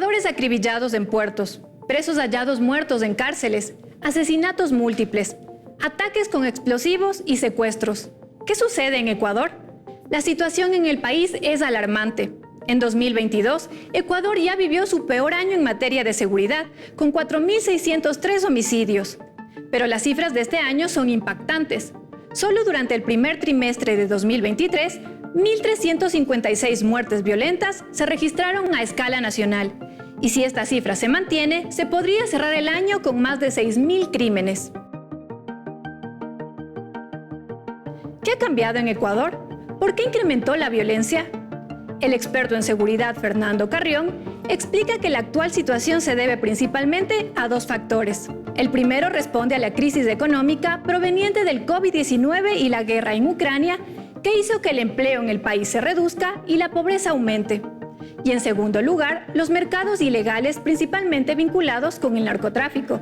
Ecuadores acribillados en puertos, presos hallados muertos en cárceles, asesinatos múltiples, ataques con explosivos y secuestros. ¿Qué sucede en Ecuador? La situación en el país es alarmante. En 2022, Ecuador ya vivió su peor año en materia de seguridad, con 4.603 homicidios. Pero las cifras de este año son impactantes. Solo durante el primer trimestre de 2023, 1.356 muertes violentas se registraron a escala nacional. Y si esta cifra se mantiene, se podría cerrar el año con más de 6.000 crímenes. ¿Qué ha cambiado en Ecuador? ¿Por qué incrementó la violencia? El experto en seguridad Fernando Carrión explica que la actual situación se debe principalmente a dos factores. El primero responde a la crisis económica proveniente del COVID-19 y la guerra en Ucrania, que hizo que el empleo en el país se reduzca y la pobreza aumente. Y en segundo lugar, los mercados ilegales principalmente vinculados con el narcotráfico.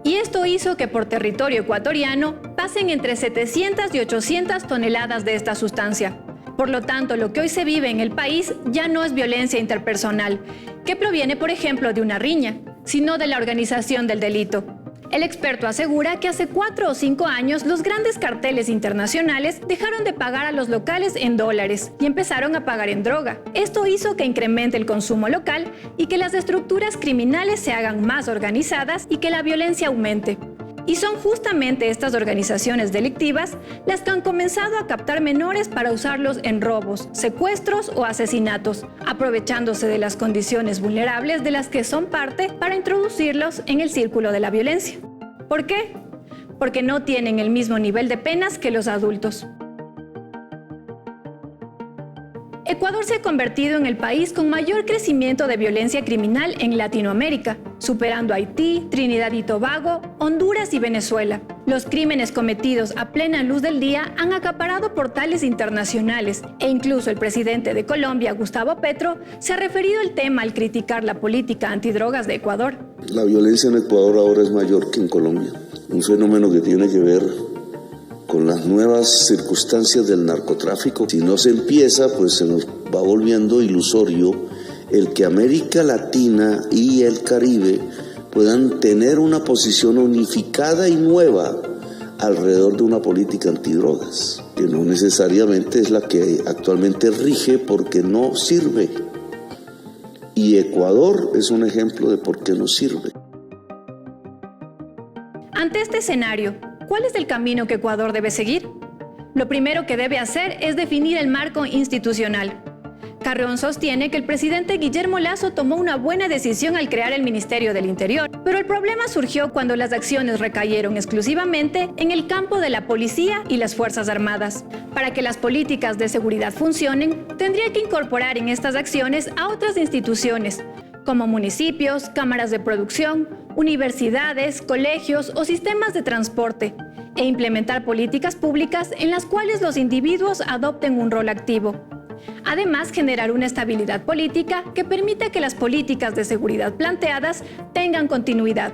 Y esto hizo que por territorio ecuatoriano pasen entre 700 y 800 toneladas de esta sustancia. Por lo tanto, lo que hoy se vive en el país ya no es violencia interpersonal, que proviene, por ejemplo, de una riña, sino de la organización del delito. El experto asegura que hace 4 o 5 años los grandes carteles internacionales dejaron de pagar a los locales en dólares y empezaron a pagar en droga. Esto hizo que incremente el consumo local y que las estructuras criminales se hagan más organizadas y que la violencia aumente. Y son justamente estas organizaciones delictivas las que han comenzado a captar menores para usarlos en robos, secuestros o asesinatos, aprovechándose de las condiciones vulnerables de las que son parte para introducirlos en el círculo de la violencia. ¿Por qué? Porque no tienen el mismo nivel de penas que los adultos. Ecuador se ha convertido en el país con mayor crecimiento de violencia criminal en Latinoamérica, superando a Haití, Trinidad y Tobago, Honduras y Venezuela. Los crímenes cometidos a plena luz del día han acaparado portales internacionales e incluso el presidente de Colombia, Gustavo Petro, se ha referido al tema al criticar la política antidrogas de Ecuador. La violencia en Ecuador ahora es mayor que en Colombia, un fenómeno que tiene que ver con las nuevas circunstancias del narcotráfico. Si no se empieza, pues se nos va volviendo ilusorio el que América Latina y el Caribe puedan tener una posición unificada y nueva alrededor de una política antidrogas, que no necesariamente es la que actualmente rige porque no sirve. Y Ecuador es un ejemplo de por qué no sirve. Ante este escenario, ¿cuál es el camino que Ecuador debe seguir? Lo primero que debe hacer es definir el marco institucional. Carrión sostiene que el presidente Guillermo Lasso tomó una buena decisión al crear el Ministerio del Interior, pero el problema surgió cuando las acciones recayeron exclusivamente en el campo de la policía y las Fuerzas Armadas. Para que las políticas de seguridad funcionen, tendría que incorporar en estas acciones a otras instituciones, como municipios, cámaras de producción, universidades, colegios o sistemas de transporte, e implementar políticas públicas en las cuales los individuos adopten un rol activo. Además, generar una estabilidad política que permita que las políticas de seguridad planteadas tengan continuidad.